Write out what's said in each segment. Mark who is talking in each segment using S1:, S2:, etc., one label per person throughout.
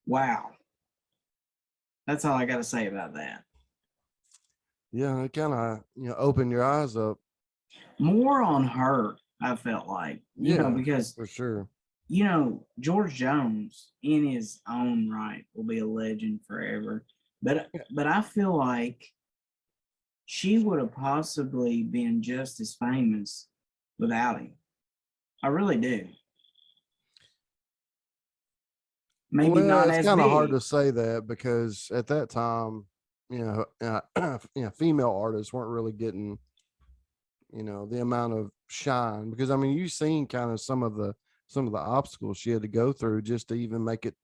S1: Wow. That's all I got to say about that.
S2: Yeah, it kind of opened your eyes up.
S1: More on her, I felt like,
S2: Yeah,
S1: because,
S2: for sure.
S1: George Jones in his own right will be a legend forever. But I feel like she would have possibly been just as famous without him. I really do. Maybe
S2: Well,
S1: not
S2: it's
S1: as
S2: kind of hard
S1: big.
S2: to say that because at that time, female artists weren't really getting, the amount of shine because I mean, you've seen kind of some of the obstacles she had to go through just to even make it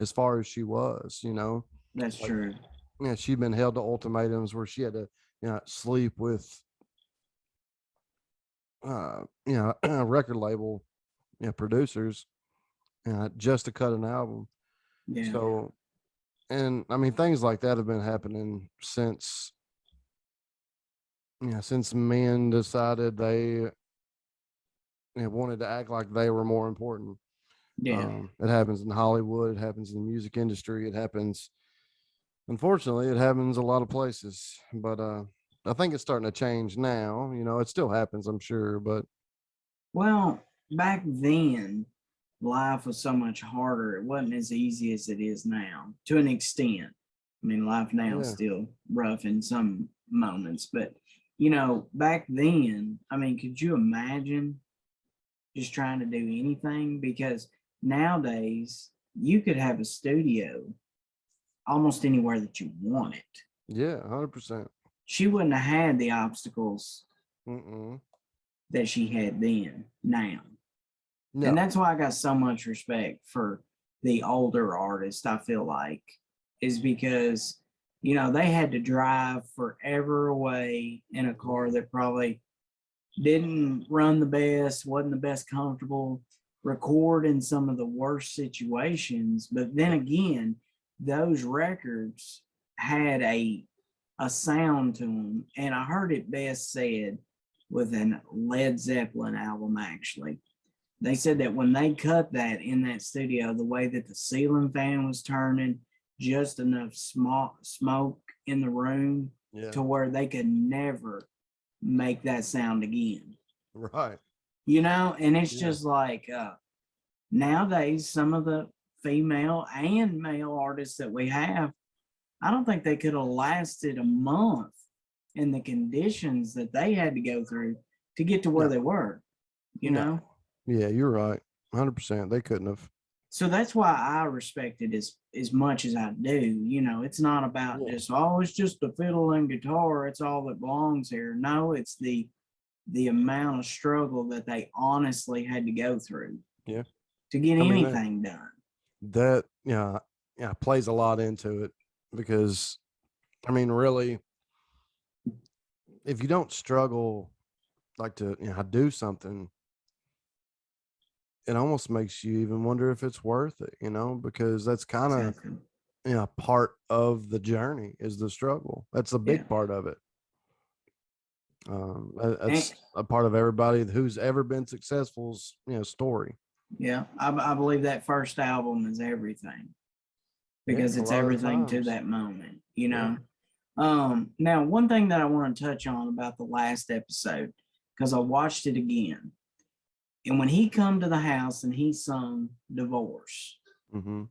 S2: as far as she was.
S1: That's
S2: Like,
S1: true.
S2: she'd been held to ultimatums where she had to, sleep with, record label, producers, just to cut an album.
S1: Yeah.
S2: So, and I mean, things like that have been happening since men decided they wanted to act like they were more important.
S1: Yeah.
S2: It happens in Hollywood. It happens in the music industry. It happens, unfortunately, it happens a lot of places. But I think it's starting to change now. It still happens, I'm sure. But
S1: Well, back then, life was so much harder. It wasn't as easy as it is now, to an extent. I mean, life now is
S2: yeah,
S1: still rough in some moments, but back then, I mean, could you imagine just trying to do anything? Because nowadays, you could have a studio almost anywhere that you want it.
S2: yeah, 100%.
S1: She wouldn't have had the obstacles
S2: Mm-mm.
S1: that she had then, now. And
S2: No,
S1: that's why I got so much respect for the older artists, I feel like, is because, they had to drive forever away in a car that probably didn't run the best, wasn't the best comfortable, record in some of the worst situations. But then again, those records had a sound to them. And I heard it best said with an Led Zeppelin album, actually. They said that when they cut that in that studio, the way that the ceiling fan was turning, just enough smoke in the room
S2: yeah,
S1: to where they could never make that sound again.
S2: right,
S1: And it's
S2: yeah,
S1: just like nowadays, some of the female and male artists that we have, I don't think they could have lasted a month in the conditions that they had to go through to get to where
S2: no,
S1: they were, you
S2: no,
S1: know?
S2: yeah, you're right, 100%. They couldn't have.
S1: So that's why I respect it as much as I do. It's not about
S2: Yeah,
S1: just it's just the fiddle and guitar. It's all that belongs here. No, it's the amount of struggle that they honestly had to go through
S2: yeah.
S1: to get
S2: I mean that
S1: anything done.
S2: that yeah plays a lot into it because I mean really, if you don't struggle like to do something, it almost makes you even wonder if it's worth it, because that's kind of
S1: Exactly.
S2: part of the journey is the struggle. That's a
S1: Yeah.
S2: big part of it.
S1: And,
S2: That's a part of everybody who's ever been successful's story.
S1: yeah. I believe that first album is everything
S2: Yeah,
S1: because
S2: a
S1: it's
S2: lot of the
S1: everything to
S2: times.
S1: that moment,
S2: Yeah.
S1: Now, one thing that I want to touch on about the last episode, because I watched it again, and when he come to the house and he sung Divorce,
S2: Mm-hmm.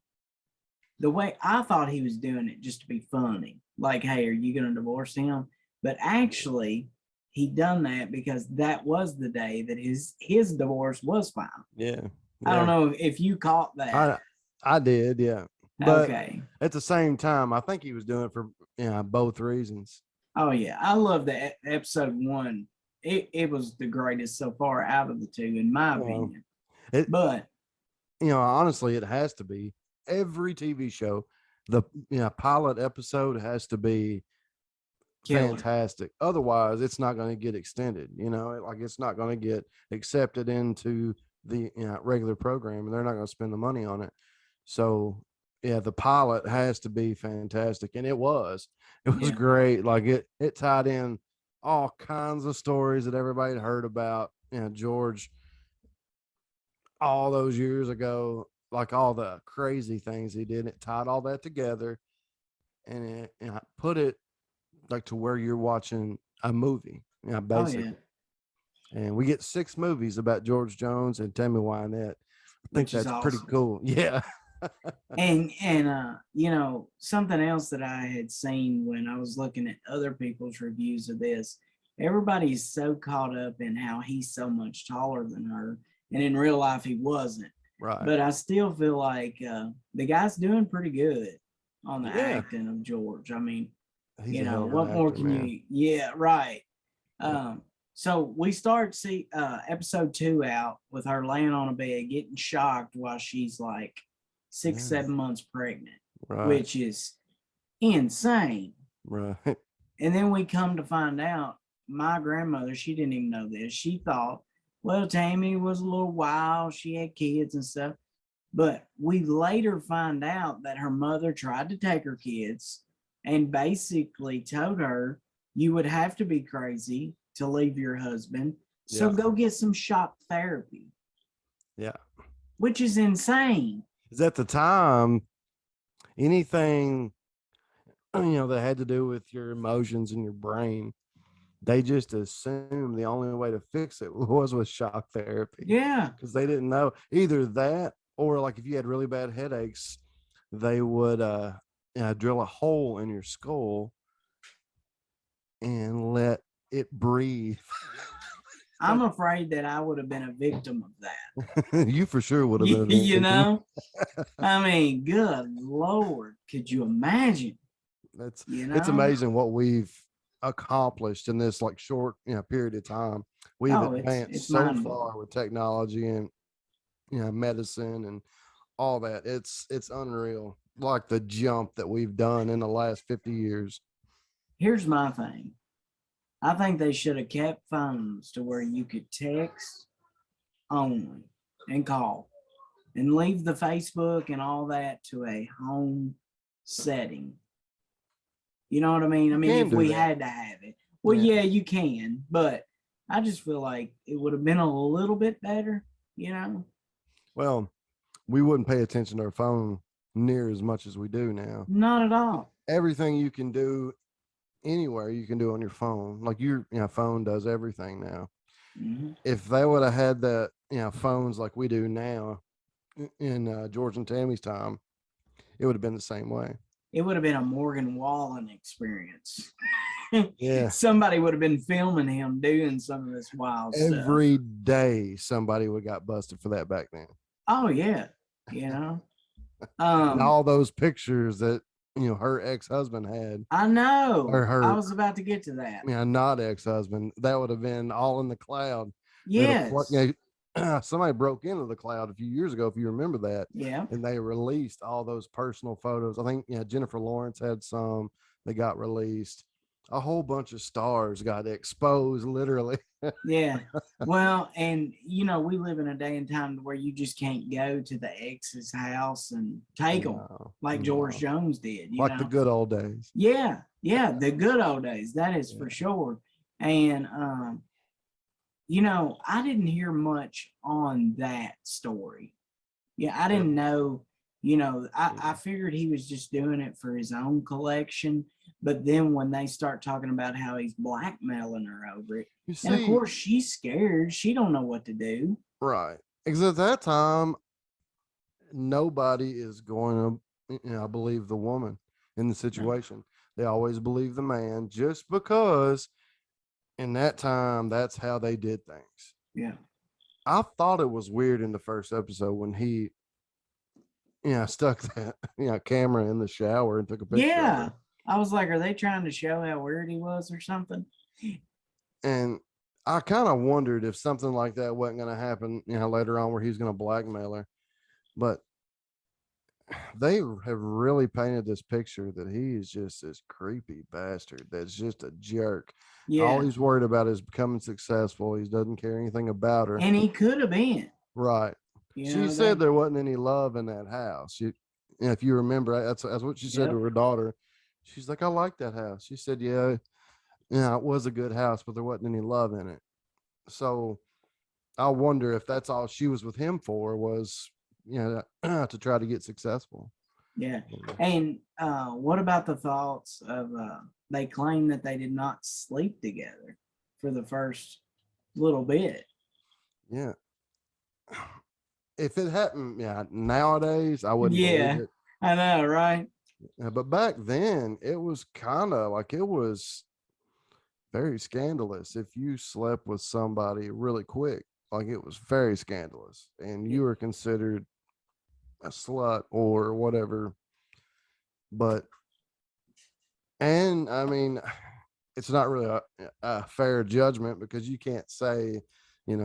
S1: the way I thought he was doing it just to be funny, like, hey, are you going to divorce him? But actually, he done that because that was the day that his divorce was final.
S2: Yeah.
S1: I don't
S2: Yeah.
S1: know if you caught that.
S2: I did, yeah. But
S1: Okay.
S2: at the same time, I think he was doing it for both reasons.
S1: Oh yeah, I love the episode one. It was the greatest so far out of the two, in my
S2: Well,
S1: opinion.
S2: it
S1: But
S2: honestly, it has to be every TV show. The pilot episode has to be
S1: killer.
S2: fantastic. Otherwise, it's not going to get extended. Like it's not going to get accepted into the regular program, and they're not going to spend the money on it. So, yeah, the pilot has to be fantastic, and it was. It was
S1: Yeah.
S2: great. Like it tied in all kinds of stories that everybody had heard about. George all those years ago. like all the crazy things he did. It tied all that together, and it put it like to where you're watching a movie,
S1: Oh yeah,
S2: basically. And we get 6 movies about George Jones and Tammy Wynette. I think
S1: which is
S2: that's pretty
S1: awesome.
S2: cool. Yeah.
S1: And you know, something else that I had seen when I was looking at other people's reviews of this, everybody's so caught up in how he's so much taller than her, and in real life he wasn't.
S2: Right.
S1: But I still feel like the guy's doing pretty good on the
S2: Yeah.
S1: acting of George. I mean,
S2: He's
S1: you
S2: a
S1: know,
S2: hell of
S1: what
S2: an
S1: more
S2: actor,
S1: can
S2: man.
S1: you? Yeah, right.
S2: Yeah.
S1: So we start see episode 2 out with her laying on a bed getting shocked while she's like 6,
S2: Yeah.
S1: 7 months pregnant,
S2: Right.
S1: which is insane.
S2: Right.
S1: And then we come to find out my grandmother, she didn't even know this. She thought, well, Tammy was a little wild. She had kids and stuff. But we later find out that her mother tried to take her kids and basically told her, you would have to be crazy to leave your husband. So
S2: Yeah.
S1: go get some shock therapy,
S2: Yeah.
S1: which is insane.
S2: Is at the time anything that had to do with your emotions and your brain, they just assumed the only way to fix it was with shock therapy,
S1: Yeah.
S2: because they didn't know either that, or like if you had really bad headaches, they would drill a hole in your skull and let it breathe.
S1: I'm afraid that I would have been a victim of that.
S2: You for sure would have been a
S1: You
S2: victim.
S1: know, I mean, good Lord, could you imagine?
S2: It's amazing what we've accomplished in this like short period of time. We've
S1: It's
S2: advanced so
S1: mind blowing.
S2: far with technology and medicine and all that. It's unreal, like the jump that we've done in the last 50 years.
S1: Here's my thing. I think they should have kept phones to where you could text only and call and leave the Facebook and all that to a home setting. You know what I mean? I
S2: You
S1: mean,
S2: can
S1: if
S2: do
S1: we
S2: that.
S1: had to have it, well,
S2: Yeah.
S1: yeah, you can, but I just feel like it would have been a little bit better, you know?
S2: Well, we wouldn't pay attention to our phone near as much as we do now.
S1: Not at all.
S2: Everything you can do anywhere, you can do on your phone. Like your phone does everything now.
S1: Mhm.
S2: If they would have had that, phones like we do now in George and Tammy's time, it would have been the same way.
S1: It would have been a Morgan Wallen experience.
S2: Yeah.
S1: Somebody would have been filming him doing some of this wild stuff.
S2: Every day somebody would got busted for that back then.
S1: Oh yeah, you know.
S2: And all those pictures that her ex-husband had.
S1: I know.
S2: Or her,
S1: I was about to get to that.
S2: not ex-husband. That would have been all in the cloud.
S1: Yes.
S2: Somebody broke into the cloud a few years ago, if you remember that.
S1: Yeah.
S2: And they released all those personal photos. I think Jennifer Lawrence had some that got released. A whole bunch of stars got exposed, literally.
S1: Yeah. Well, and we live in a day and time where you just can't go to the ex's house and take them like George Jones did.
S2: Like the good old days.
S1: Yeah. Yeah. The good old days. That is for sure. And I didn't hear much on that story. Yeah, I didn't know, I figured he was just doing it for his own collection. But then when they start talking about how he's blackmailing her over it, and of course she's scared. She don't know what to do.
S2: Right. Because at that time, nobody is going to believe the woman in the situation. They always believe the man, just because in that time, that's how they did things.
S1: Yeah.
S2: I thought it was weird in the first episode when he, stuck that, camera in the shower and took a picture.
S1: Yeah. I was like, are they trying to show how weird he was or something?
S2: And I kind of wondered if something like that wasn't going to happen, later on, where he's going to blackmail her. But they have really painted this picture that he is just this creepy bastard that's just a jerk. Yeah. All he's worried about is becoming successful. He doesn't care anything about her.
S1: And he could have been.
S2: Right. She said there wasn't any love in that house. If you remember, that's what she said to her daughter. She's like, I like that house. She said, yeah, it was a good house, but there wasn't any love in it. So I wonder if that's all she was with him for, was to try to get successful.
S1: Yeah. And what about the thoughts of they claim that they did not sleep together for the first little bit?
S2: Yeah. If it happened, nowadays I wouldn't believe
S1: Yeah,
S2: it.
S1: I know, right?
S2: But back then, it was kind of like it was very scandalous if you slept with somebody really quick. Like it was very scandalous, and you were considered a slut or whatever. But and I mean, it's not really a fair judgment because you can't say,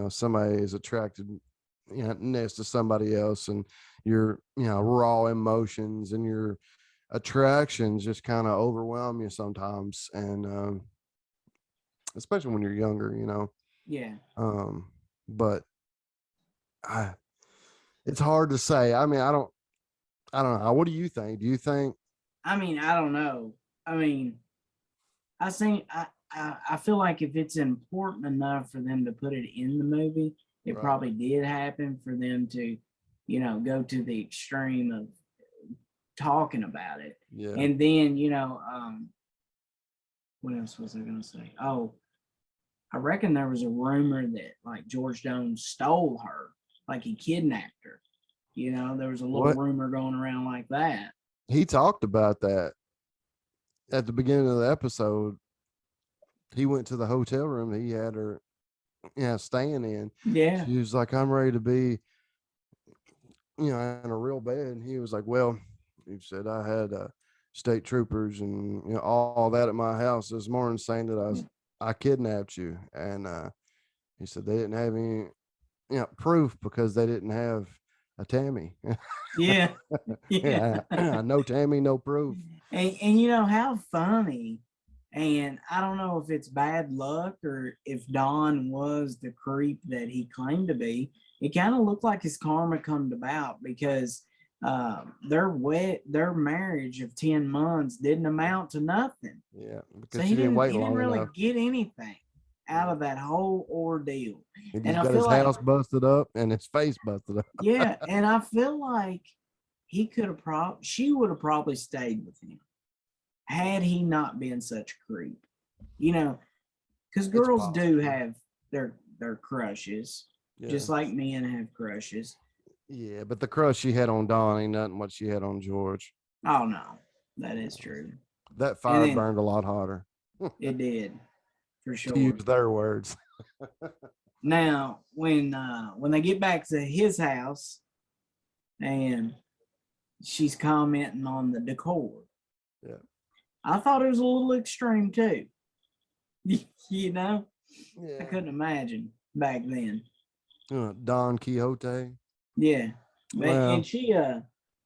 S2: somebody is attracted, next to somebody else, and your, raw emotions and your attractions just kind of overwhelm you sometimes, and especially when you're younger,
S1: Yeah.
S2: But I, it's hard to say. I mean, I don't know. What do you think? Do you think?
S1: I mean, I don't know. I mean, I feel like if it's important enough for them to put it in the movie, it
S2: Right.
S1: probably did happen for them to, go to the extreme of talking about it.
S2: Yeah.
S1: And then, what else was I gonna say? Oh, I reckon there was a rumor that like George Jones stole her, like he kidnapped her. There was a little
S2: What?
S1: rumor going around like that.
S2: He talked about that at the beginning of the episode. He went to the hotel room that he had her, staying in.
S1: Yeah.
S2: She was like, "I'm ready to be, in a real bed." And he was like, "Well," he said, "I had state troopers and all that at my house this morning saying that I kidnapped you." And he said they didn't have any, proof because they didn't have a Tammy.
S1: Yeah. Yeah.
S2: No Tammy, no proof.
S1: And how funny. And I don't know if it's bad luck or if Don was the creep that he claimed to be. It kind of looked like his karma come about because their marriage of 10 months didn't amount to nothing.
S2: Yeah,
S1: So
S2: because she didn't wait
S1: he didn't
S2: long
S1: really
S2: enough.
S1: get anything out of that whole ordeal.
S2: He
S1: And
S2: just
S1: I
S2: got
S1: feel
S2: his
S1: like,
S2: house busted up and his face busted up.
S1: yeah, and I feel like he could have she would have probably stayed with him had he not been such a creep. Because
S2: It's
S1: girls do
S2: possible.
S1: have their crushes,
S2: Yeah.
S1: just like men have crushes.
S2: Yeah, but the crush she had on Dawn ain't nothing what she had on George.
S1: Oh no, that is true.
S2: That
S1: And
S2: fire
S1: then
S2: burned a lot hotter,
S1: it did, for
S2: to
S1: sure.
S2: use their words.
S1: Now, when they get back to his house and she's commenting on the decor,
S2: Yeah.
S1: I thought it was a little extreme too. You know, I
S2: Yeah.
S1: couldn't imagine back then.
S2: Don Quixote.
S1: Yeah,
S2: Well,
S1: and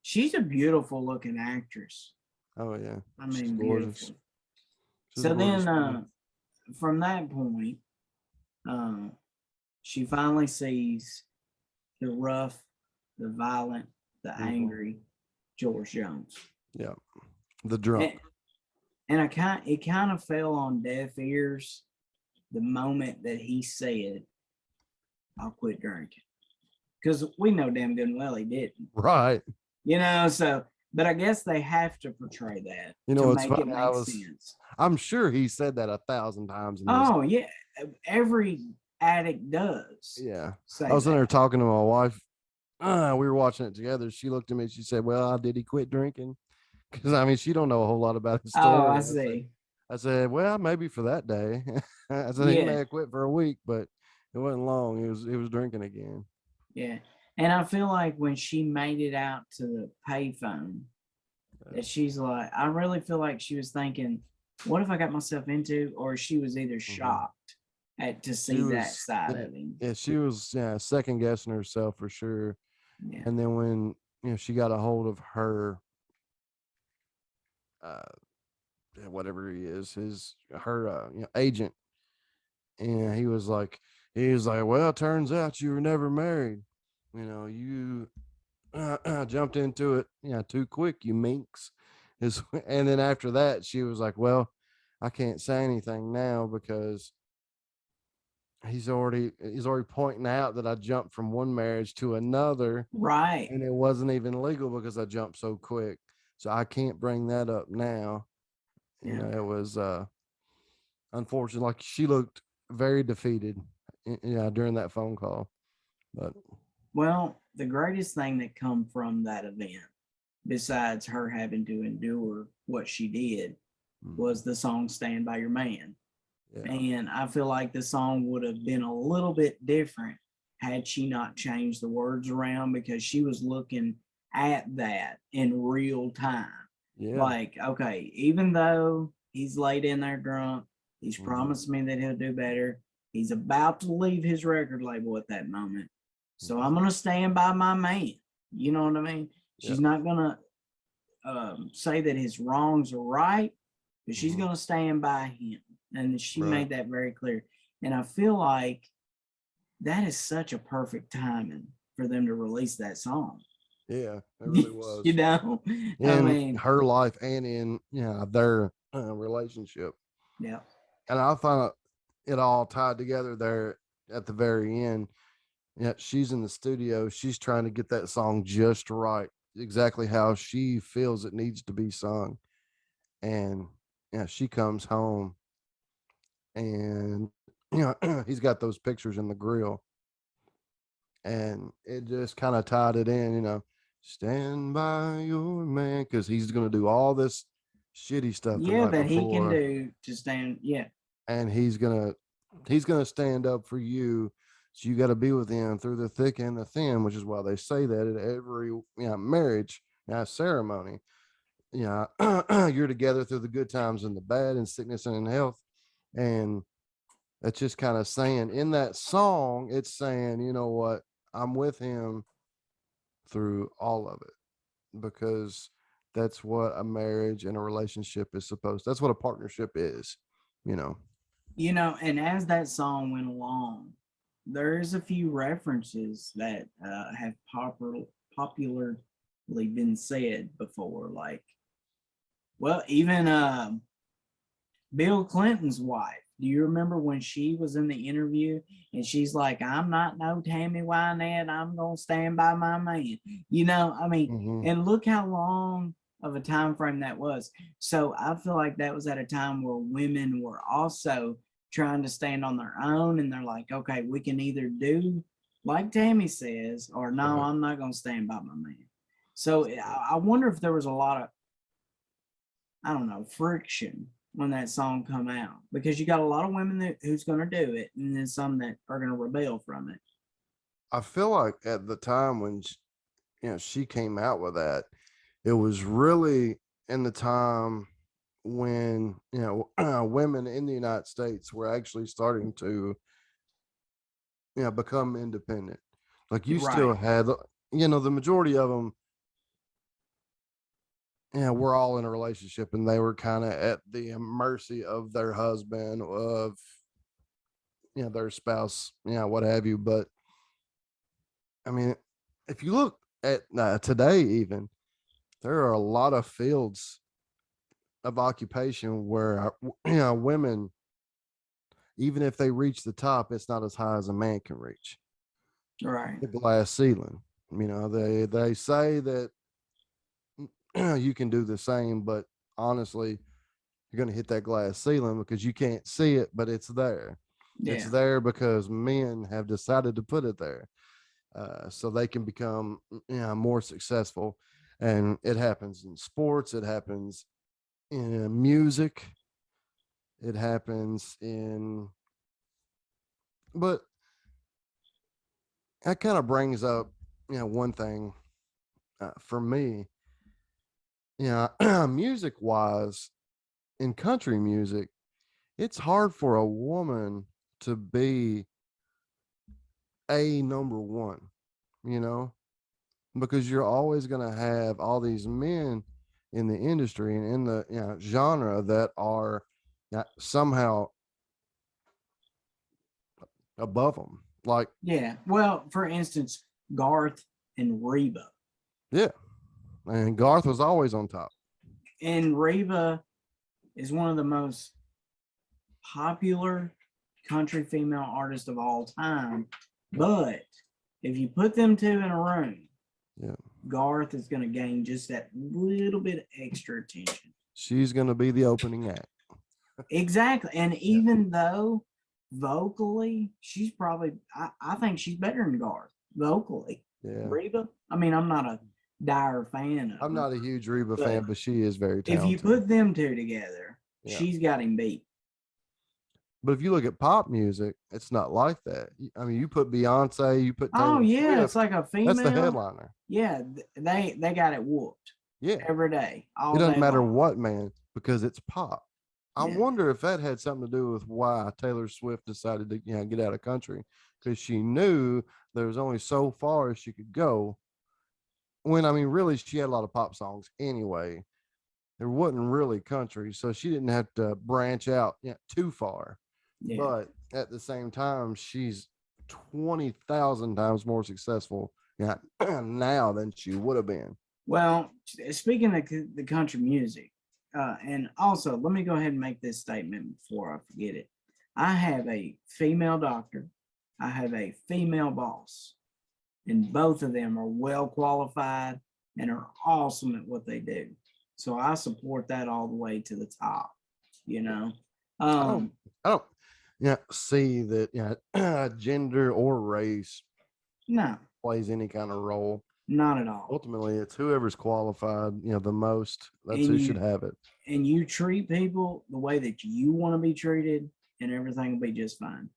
S1: she's a beautiful looking actress.
S2: oh yeah,
S1: I
S2: she's
S1: mean,
S2: gorgeous.
S1: beautiful.
S2: She's a
S1: So
S2: gorgeous
S1: then,
S2: woman.
S1: from that point, uh, she finally sees the rough, the violent, the
S2: Mhm.
S1: angry George Jones.
S2: Yeah, the drunk.
S1: And it kind of fell on deaf ears the moment that he said, "I'll quit drinking," because we know damn good and well he didn't.
S2: Right.
S1: So but I guess they have to portray that
S2: You know
S1: to
S2: what's
S1: make it
S2: funny?
S1: make sense.
S2: I'm sure he said that 1,000 times in this.
S1: Oh yeah, every addict does.
S2: Yeah.
S1: Say
S2: I was in there
S1: that.
S2: talking to my wife. We were watching it together. She looked at me. She said, "Well, did he quit drinking?" Because I mean, she don't know a whole lot about his
S1: Oh,
S2: story.
S1: I see.
S2: I said, "Well, maybe for that day." I said he may
S1: Yeah,
S2: have quit for a week, but it wasn't long. He was drinking again.
S1: yeah. And I feel like when she made it out to the payphone, that she's like, I really feel like she was thinking, "What have I got myself into?" Or she was either shocked to see that side of him.
S2: Yeah, she was second guessing herself for sure.
S1: Yeah,
S2: And then when she got a hold of her, whatever he is, her agent, and he was like, "Well, turns out you were never married. You jumped into it, too quick, you minx." And then after that, she was like, "Well, I can't say anything now because he's already pointing out that I jumped from one marriage to another,
S1: Right.
S2: and it wasn't even legal because I jumped so quick. So I can't bring that up now. You
S1: Yeah.
S2: know, it was unfortunate. Like she looked very defeated, yeah, during that phone call. But
S1: Well, the greatest thing that come from that event, besides her having to endure what she did, was the song Stand By Your Man.
S2: yeah,
S1: And I feel like the song would have been a little bit different had she not changed the words around, because she was looking at that in real time.
S2: yeah,
S1: Like, okay, even though he's laid in there drunk, he's
S2: hmm
S1: promised me that he'll do better. He's about to leave his record label at that moment. So I'm going to stand by my man. You know what I mean?
S2: yeah,
S1: She's not going to say that his wrongs are right, but she's
S2: hmm
S1: going to stand by him. And she
S2: right,
S1: made that very clear. And I feel like that is such a perfect timing for them to release that song.
S2: yeah, it really
S1: You
S2: was
S1: know, I
S2: in
S1: mean,
S2: her life and in their relationship.
S1: yeah,
S2: And I thought it all tied together there at the very end. Yeah, she's in the studio. She's trying to get that song just right, exactly how she feels it needs to be sung. And yeah, she comes home and he's got those pictures in the grill, and it just kind of tied it in, stand by your man, because he's gonna do all this shitty stuff the
S1: yeah,
S2: night
S1: that he can
S2: before,
S1: do to stand. Yeah,
S2: and he's gonna stand up for you. So you got to be with him through the thick and the thin, which is why they say that at every marriage ceremony. You're together through the good times and the bad, and sickness and in health. And that's just kind of saying in that song, it's saying, you know what, I'm with him through all of it, because that's what a marriage and a relationship is supposed. That's what a partnership is, you know.
S1: and as that song went along, there's a few references that have popularly been said before, like, well, even Bill Clinton's wife. Do you remember when she was in the interview and she's like, "I'm not no Tammy Wynette. I'm gonna stand by my man." I mean,
S2: Mm-hmm.
S1: and look how long of a time frame that was. So I feel like that was at a time where women were also trying to stand on their own, and they're like, "Okay, we can either do like Tammy says, or no,
S2: Right.
S1: I'm not gonna stand by my man." So I wonder if there was a lot of, I don't know, friction when that song come out, because you got a lot of women who's going to do it, and then some that are going to rebel from it.
S2: I feel like at the time when she came out with that, it was really in the time when women in the United States were actually starting to become independent. Like you still
S1: Right.
S2: had the majority of them, were all in a relationship, and they were kind of at the mercy of their husband, of their spouse, what have you. But I mean, if you look at today, even there are a lot of fields of occupation where women, even if they reach the top, it's not as high as a man can reach
S1: Right.
S2: the glass ceiling. They say that you can do the same, but honestly, you're going to hit that glass ceiling because you can't see it, but it's there. It's
S1: Yeah.
S2: there because men have decided to put it there, so they can become more successful. And it happens in sports, it happens in music, it happens in, but that kind of brings up one thing for me, music wise, in country music, it's hard for a woman to be a number one, you know, because you're always going to have all these men in the industry and in the genre that are somehow above them. Like,
S1: Yeah. Well, for instance, Garth and Reba.
S2: yeah, and Garth was always on top.
S1: And Reba is one of the most popular country female artist of all time. But if you put them two in a room,
S2: Yeah.
S1: Garth is going to gain just that little bit of extra attention.
S2: She's going to be the opening act.
S1: Exactly. And even though vocally, she's probably, I think she's better than Garth vocally.
S2: Yeah.
S1: Reba, I mean, I'm not a dire fan of
S2: I'm
S1: her,
S2: not a huge Reba
S1: but
S2: fan, but she is very
S1: if you
S2: talented.
S1: put them two together,
S2: Yeah.
S1: she's got him beat.
S2: But if you look at pop music, it's not like that. I mean, you put Beyonce, you put Taylor
S1: Oh yeah,
S2: Swift,
S1: it's like a female.
S2: that's the headliner.
S1: Yeah, they got it whooped.
S2: Yeah.
S1: Every day, all
S2: It doesn't
S1: day
S2: matter
S1: long.
S2: what, man, because it's pop. I
S1: Yeah.
S2: wonder if that had something to do with why Taylor Swift decided to, get out of country, because she knew there was only so far as she could go. When, I mean, really, she had a lot of pop songs anyway. There wasn't really country, so she didn't have to branch out too far.
S1: Yeah.
S2: But at the same time, she's 20,000 times more successful now than she would have been.
S1: Well, speaking of the country music, and also let me go ahead and make this statement before I forget it. I have a female doctor. I have a female boss, and both of them are well qualified and are awesome at what they do. So I support that all the way to the top.
S2: I don't see that gender or race
S1: No,
S2: plays any kind of role.
S1: not at all.
S2: Ultimately, it's whoever's qualified, the most. That's
S1: And
S2: who
S1: you-
S2: should have it.
S1: And you treat people the way that you want to be treated, and everything will be just fine.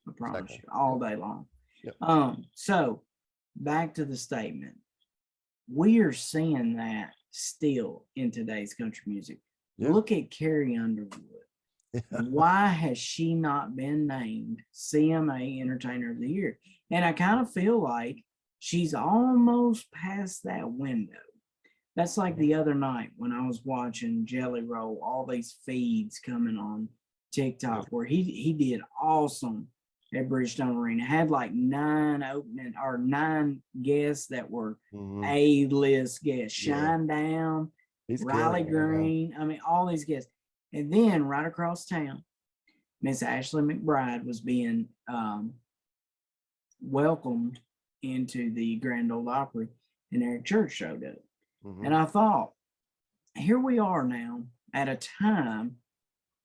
S1: I promise
S2: Exactly.
S1: you, all day long.
S2: Yep.
S1: So back to the statement. We are seeing that still in today's country music.
S2: Yeah.
S1: Look at Carrie Underwood. Why has she not been named CMA Entertainer of the Year? And I kind of feel like she's almost past that window. That's like the other night when I was watching Jelly Roll, all these feeds coming on TikTok where he did awesome at Bridgestone Arena. Had like 9 guests that were A-list guests. Shine Down, Riley Green. I mean, all these guests. And then right across town, Miss Ashley McBride was being welcomed into the Grand Ole Opry, and Eric Church showed up. And I thought, here we are now at a time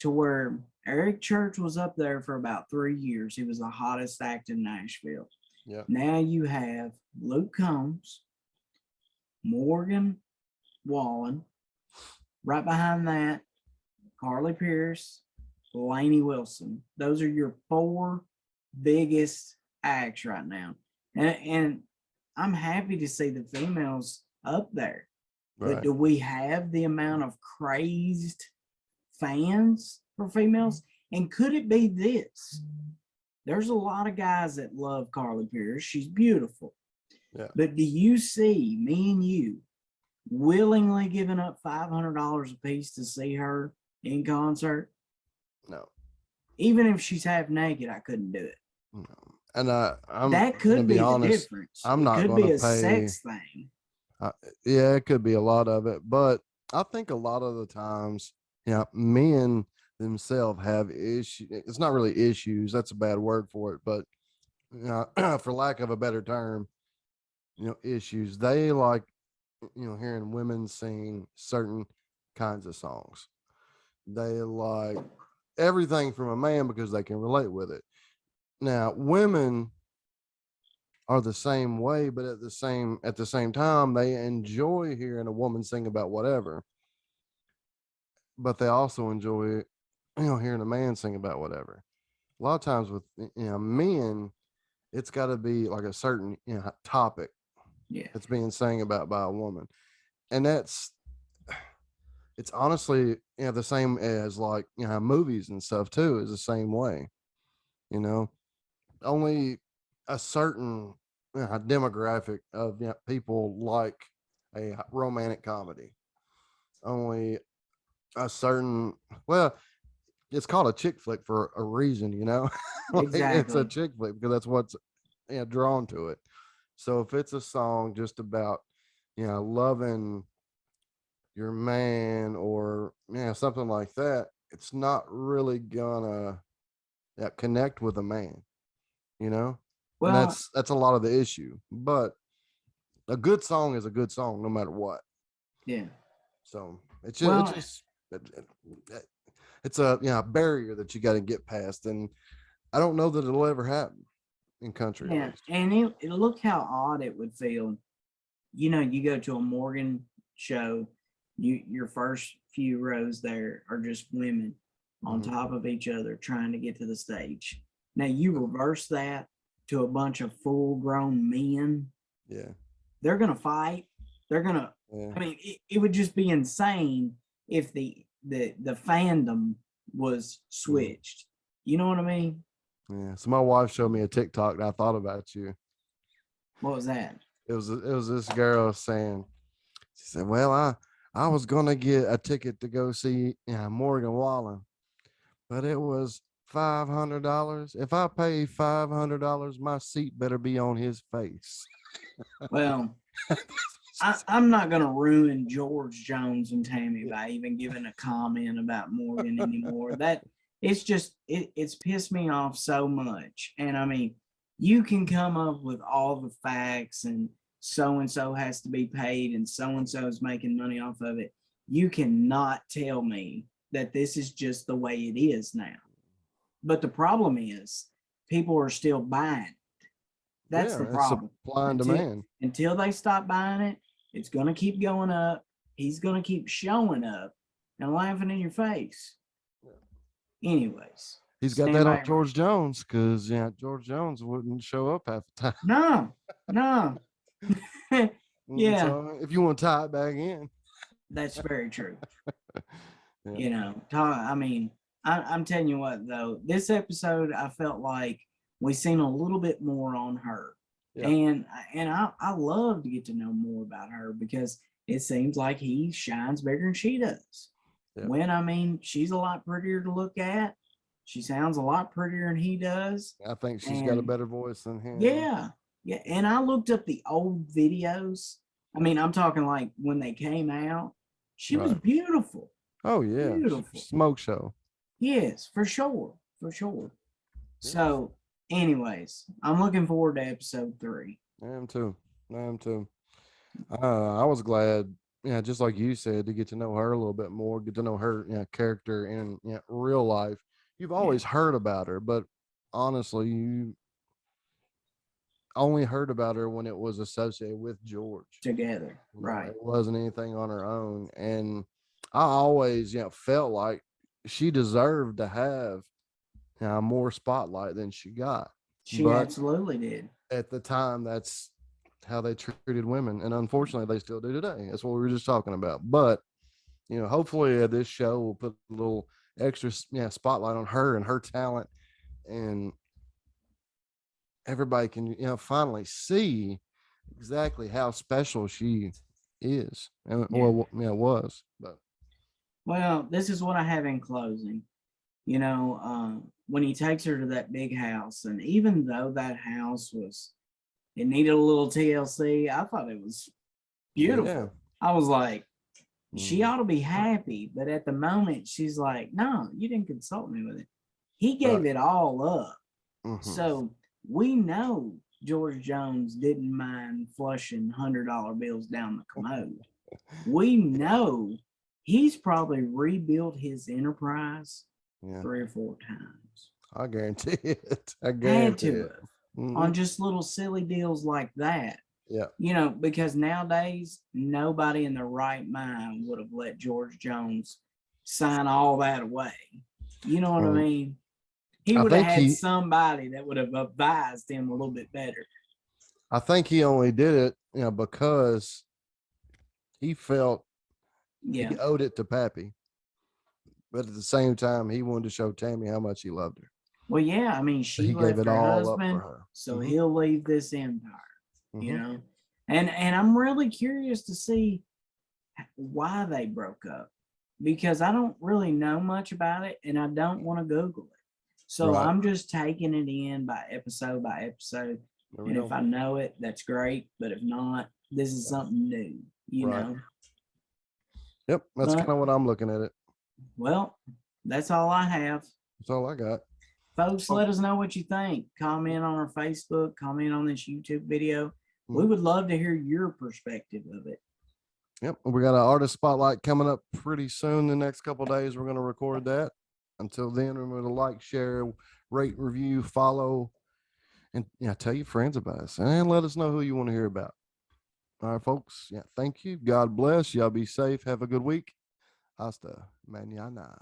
S1: to where Eric Church was up there for about 3 years. He was the hottest act in Nashville.
S2: Yeah.
S1: Now you have Luke Combs, Morgan Wallen. Right behind that, Carly Pierce, Lainey Wilson. Those are your 4 biggest acts right now. And I'm happy to see the females up there.
S2: Right.
S1: But do we have the amount of crazed fans for females? And could it be this? There's a lot of guys that love Carly Pierce. She's beautiful.
S2: Yeah.
S1: But do you see me and you willingly giving up $500 a piece to see her in concert?
S2: No.
S1: Even if she's half naked, I couldn't do it.
S2: No. And
S1: that could be the difference.
S2: I'm not
S1: going to be a
S2: pay,
S1: sex thing.
S2: Yeah, it could be a lot of it, but I think a lot of the times, men themselves have issues. It's not really issues. That's a bad word for it, but for lack of a better term, issues. They like, hearing women sing certain kinds of songs. They like everything from a man because they can relate with it. Now, women are the same way, but at the same time, they enjoy hearing a woman sing about whatever. But they also enjoy, hearing a man sing about whatever. A lot of times with men, it's got to be like a certain topic that's being sang about by a woman, and it's honestly the same as like movies and stuff too is the same way. Only a certain demographic of people like a romantic comedy. Only a certain, well, it's called a chick flick for a reason, Like,
S1: Exactly.
S2: it's a chick flick because that's what's drawn to it. So if it's a song just about loving your man or something like that, it's not really gonna connect with a man, you know, and
S1: Well,
S2: that's a lot of the issue. But a good song is a good song, no matter what.
S1: yeah.
S2: So
S1: Well,
S2: it's a barrier that you got to get past, and I don't know that it'll ever happen in country, at
S1: yeah.
S2: least.
S1: And look how odd it would feel. You know, you go to a Morgan show, your first few rows there are just women on
S2: Mhm.
S1: top of each other trying to get to the stage. Now you reverse that to a bunch of full grown men,
S2: Yeah,
S1: they're gonna fight. They're gonna.
S2: yeah,
S1: I mean, it would just be insane if the fandom was
S2: mhm.
S1: switched. You know what I mean?
S2: Yeah. So my wife showed me a TikTok, and I thought about you.
S1: What was that?
S2: It was this girl saying, she said, "Well, I was gonna get a ticket to go see Morgan Wallen, but it was $500. If I pay $500, my seat better be on his face."
S1: Well, I'm not gonna ruin George Jones and Tammy by even giving a comment about Morgan anymore. That it's just it's pissed me off so much. And I mean, you can come up with all the facts and so has to be paid and so is making money off of it. You cannot tell me that this is just the way it is now. But the problem is people are still buying. That's the
S2: Yeah, it's
S1: problem.
S2: supply and
S1: Until
S2: demand.
S1: until they stop buying it, it's gonna keep going up. He's gonna keep showing up and laughing in your face. Anyways,
S2: He's got
S1: stand
S2: that on
S1: by.
S2: George Jones because George Jones wouldn't show up half the time.
S1: No, no. Yeah,
S2: So if you want to tie it back in,
S1: that's very true.
S2: yeah,
S1: You know, I mean, I'm telling you what though, this episode I felt like we seen a little bit more on her,
S2: yeah,
S1: and I love to get to know more about her because it seems like he shines bigger than she does.
S2: yeah.
S1: When I mean, she's a lot prettier to look at. She sounds a lot prettier than he does,
S2: I think she's got a
S1: and
S2: better voice than him.
S1: yeah, yeah. And I looked up the old videos. I mean, I'm talking like when they came out. She was
S2: Right.
S1: beautiful.
S2: Oh yeah,
S1: Beautiful.
S2: smoke show.
S1: Yes, for sure. For sure.
S2: Yes,
S1: So, anyways, I'm looking forward to episode 3.
S2: I am too. I am too. I was glad, just like you said, to get to know her a little bit more, get to know her, character in real life. You've
S1: Yeah,
S2: always heard about her, but honestly, you only heard about her when it was associated with George.
S1: together.
S2: It
S1: Right.
S2: wasn't anything on her own, and I always, felt like she deserved to have more spotlight than she got.
S1: She
S2: But
S1: absolutely did.
S2: at the time, that's how they treated women, and unfortunately, they still do today. That's what we were just talking about. But hopefully, this show will put a little extra, spotlight on her and her talent, and everybody can, finally see exactly how special she is, and
S1: Yeah.
S2: was. But
S1: Well, this is what I have in closing. When he takes her to that big house, and even though that house it needed a little TLC, I thought it was
S2: yeah,
S1: beautiful. I was like, she
S2: mhm,
S1: ought to be happy. But at the moment, she's like, no, you didn't consult me with it. He gave
S2: right,
S1: it all up.
S2: hmm,
S1: So we know George Jones didn't mind flushing $100 bills down the commode. We
S2: yeah,
S1: know he's probably rebuilt his enterprise
S2: yeah.
S1: 3 or 4 times.
S2: I guarantee it. I
S1: Had
S2: guarantee
S1: to
S2: it.
S1: have
S2: Hmm.
S1: on just little silly deals like that.
S2: Yeah,
S1: Because nowadays nobody in their right mind would have let George Jones sign all that away. You know what I
S2: um,
S1: mean? He
S2: I
S1: would have
S2: think
S1: had
S2: he,
S1: somebody that would have advised him a little bit better.
S2: I think he only did it, because he felt
S1: Yeah.
S2: he owed it to Pappy, but at the same time, he wanted to show Tammy how much he loved her.
S1: Well, yeah. I mean,
S2: So
S1: she
S2: he gave
S1: left
S2: it
S1: her
S2: all up for
S1: husband,
S2: her.
S1: so
S2: Hmm.
S1: he'll leave this empire, you
S2: Hmm.
S1: know? And I'm really curious to see why they broke up because I don't really know much about it and I don't want to Google it. So
S2: Right.
S1: I'm just taking it in by episode.
S2: There we
S1: And if
S2: go.
S1: I know it, that's great. But if not, this is
S2: Yeah.
S1: something new, you
S2: Right.
S1: know?
S2: Yep. That's kind
S1: But,
S2: of what I'm looking at it.
S1: well, that's all I have.
S2: That's all I got.
S1: Folks, let us know what you think. Comment on our Facebook, comment on this YouTube video. We
S2: Mhm.
S1: would love to hear your perspective of it.
S2: Yep. We got an artist spotlight coming up pretty soon. The next couple of days, we're going to record that. Until then, remember to like, share, rate, review, follow, and tell your friends about us and let us know who you want to hear about. All right, folks. Yeah. Thank you. God bless. Y'all be safe. Have a good week. Hasta mañana.